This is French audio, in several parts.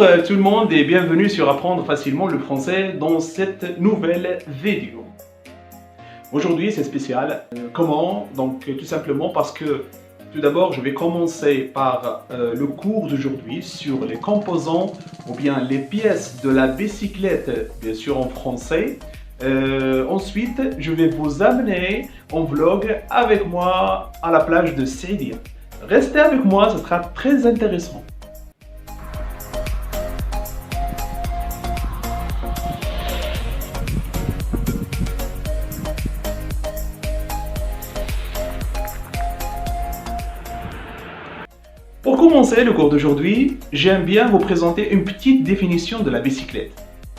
Tout le monde et bienvenue sur Apprendre facilement le français dans cette nouvelle vidéo. Aujourd'hui c'est spécial. Comment? Donc tout simplement parce que tout d'abord je vais commencer par le cours d'aujourd'hui sur les composants ou bien les pièces de la bicyclette, bien sûr en français. Ensuite je vais vous amener en vlog avec moi à la plage de Saidia. Restez avec moi, ce sera très intéressant. Pour commencer le cours d'aujourd'hui, j'aime bien vous présenter une petite définition de la bicyclette.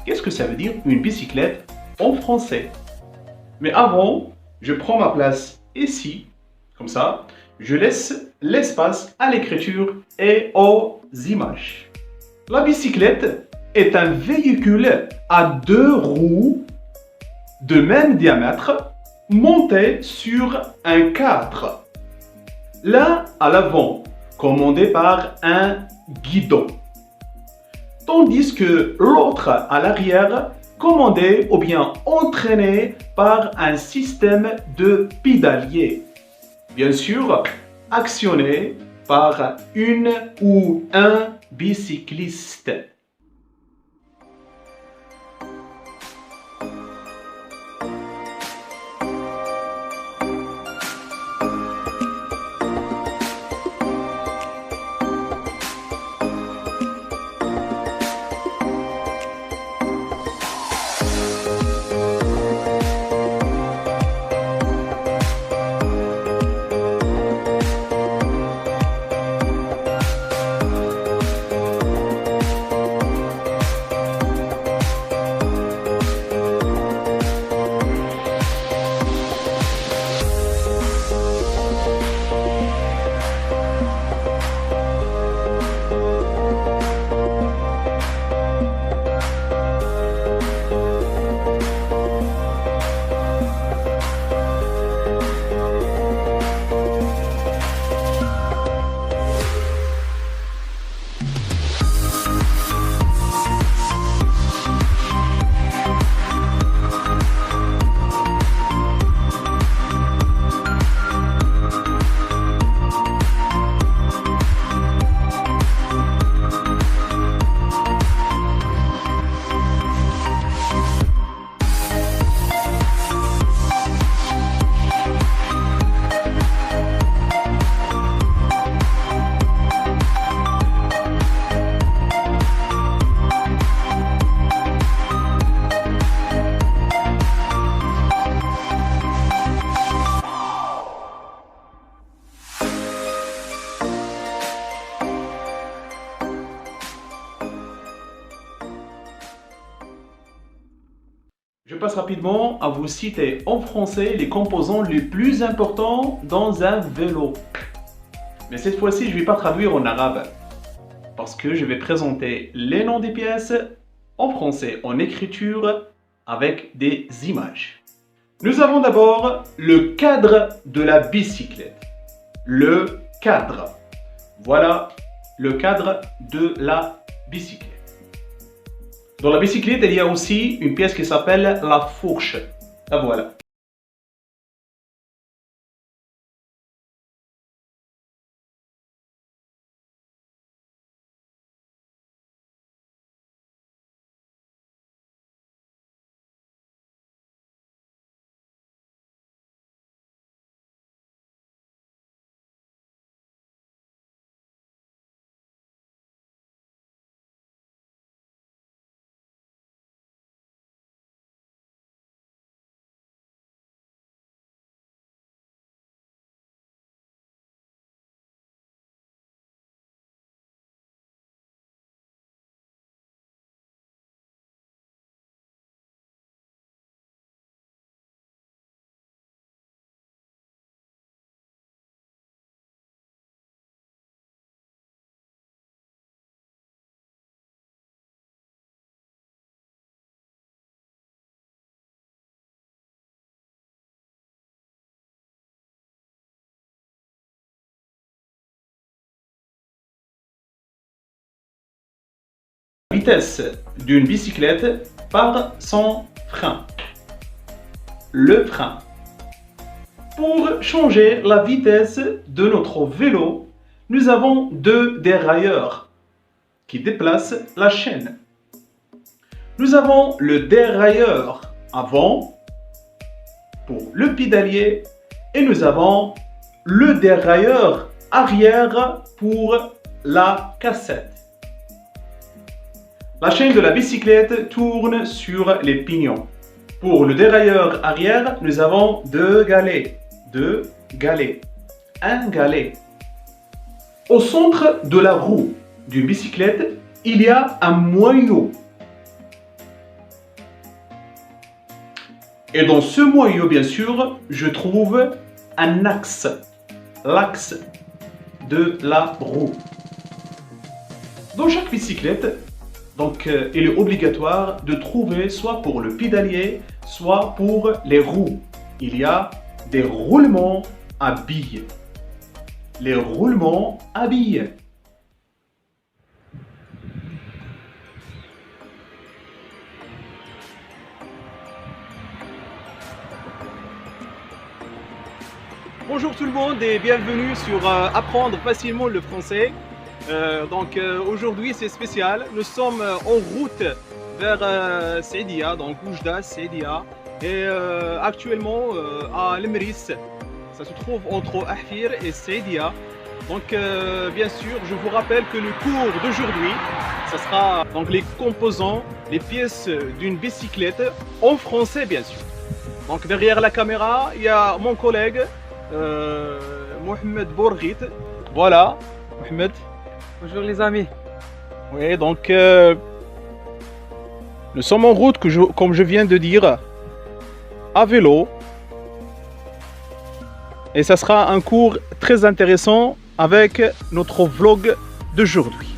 Qu'est-ce que ça veut dire une bicyclette en français? Mais avant, je prends ma place ici, comme ça, je laisse l'espace à l'écriture et aux images. La bicyclette est un véhicule à deux roues de même diamètre monté sur un cadre. L'un à l'avant, commandé par un guidon, tandis que l'autre à l'arrière, commandé ou bien entraîné par un système de pédalier. Bien sûr, actionné par une ou un bicycliste. Je passe rapidement à vous citer en français les composants les plus importants dans un vélo. Mais cette fois-ci, je ne vais pas traduire en arabe, parce que je vais présenter les noms des pièces en français, en écriture, avec des images. Nous avons d'abord le cadre de la bicyclette. Le cadre. Voilà le cadre de la bicyclette. Dans la bicyclette, il y a aussi une pièce qui s'appelle la fourche. La voilà. vitesse d'une bicyclette par son frein. Le frein. Pour changer la vitesse de notre vélo, nous avons deux dérailleurs qui déplacent la chaîne. Nous avons le dérailleur avant pour le pédalier et nous avons le dérailleur arrière pour la cassette. La chaîne de la bicyclette tourne sur les pignons. Pour le dérailleur arrière, nous avons deux galets. Un galet. Au centre de la roue d'une bicyclette, il y a un moyeu. Et dans ce moyeu, bien sûr, je trouve un axe. L'axe de la roue. Dans chaque bicyclette, il est obligatoire de trouver soit pour le pédalier, soit pour les roues. Il y a des roulements à billes. Les roulements à billes. Bonjour tout le monde et bienvenue sur Apprendre facilement le français. Aujourd'hui c'est spécial, nous sommes en route vers Saïdia, donc Oujda, Saïdia, et actuellement à Lemris. Ça se trouve entre Ahfir et Saïdia. Donc bien sûr, je vous rappelle que le cours d'aujourd'hui, ça sera donc les composants, les pièces d'une bicyclette en français bien sûr. Donc derrière la caméra, il y a mon collègue Mohamed Bourghit. Voilà, Mohamed. Bonjour les amis. Oui, donc nous sommes en route, comme je viens de dire, à vélo. Et ça sera un cours très intéressant avec notre vlog d'aujourd'hui.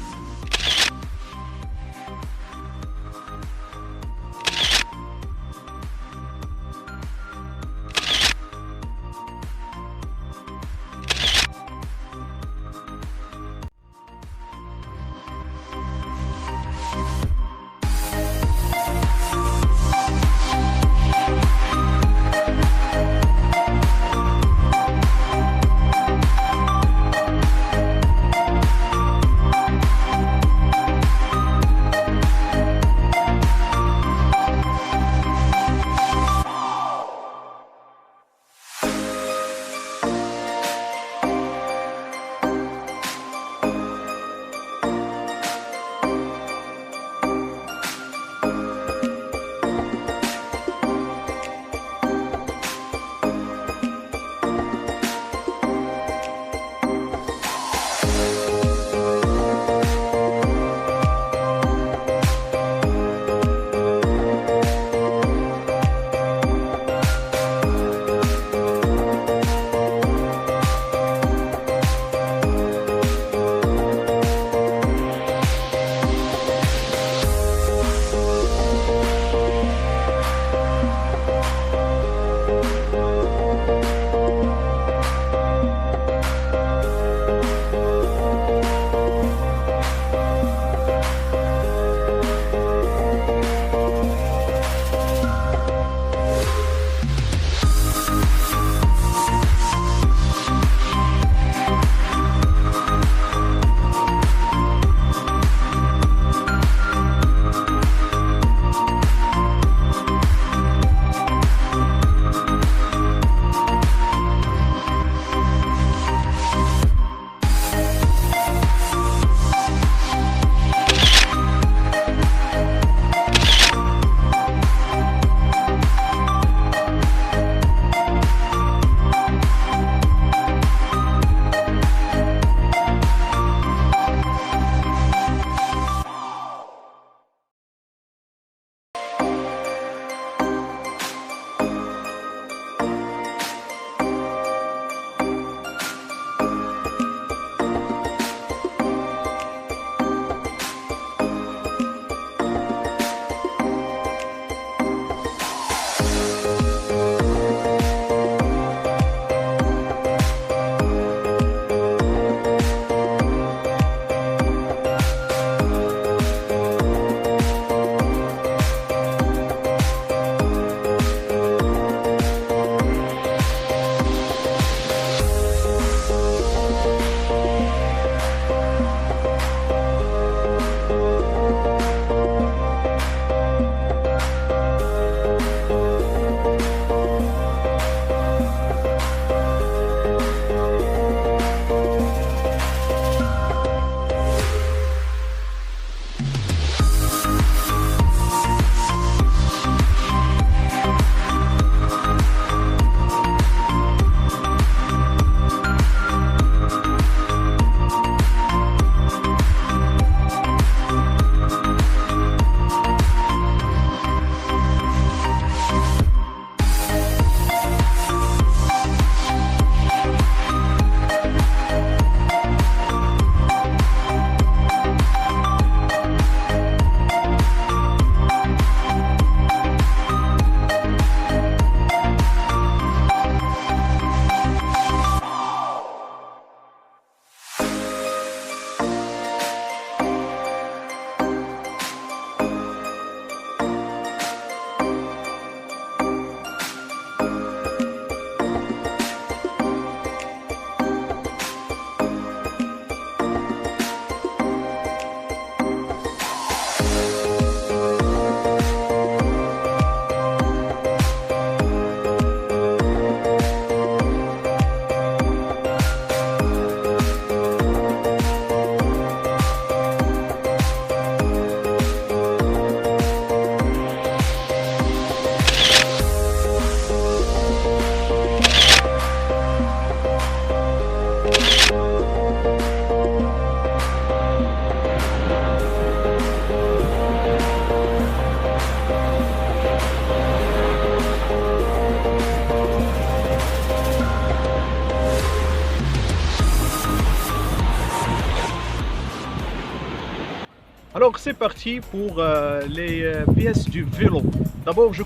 Alors c'est parti pour les pièces du vélo. D'abord je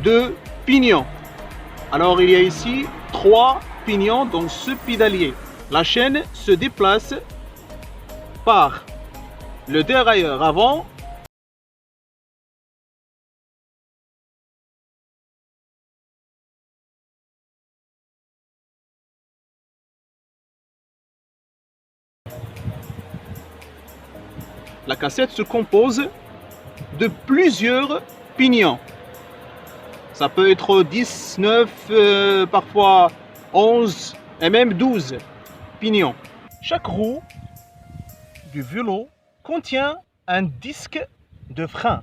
deux pignons. Alors il y a ici 3 pignons dans ce pédalier. La chaîne se déplace par le dérailleur avant la cassette se compose de plusieurs pignons. Ça peut être 10, 9, parfois 11 et même 12 pignons. Chaque roue du vélo contient un disque de frein.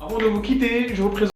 Avant de vous quitter, je vous présente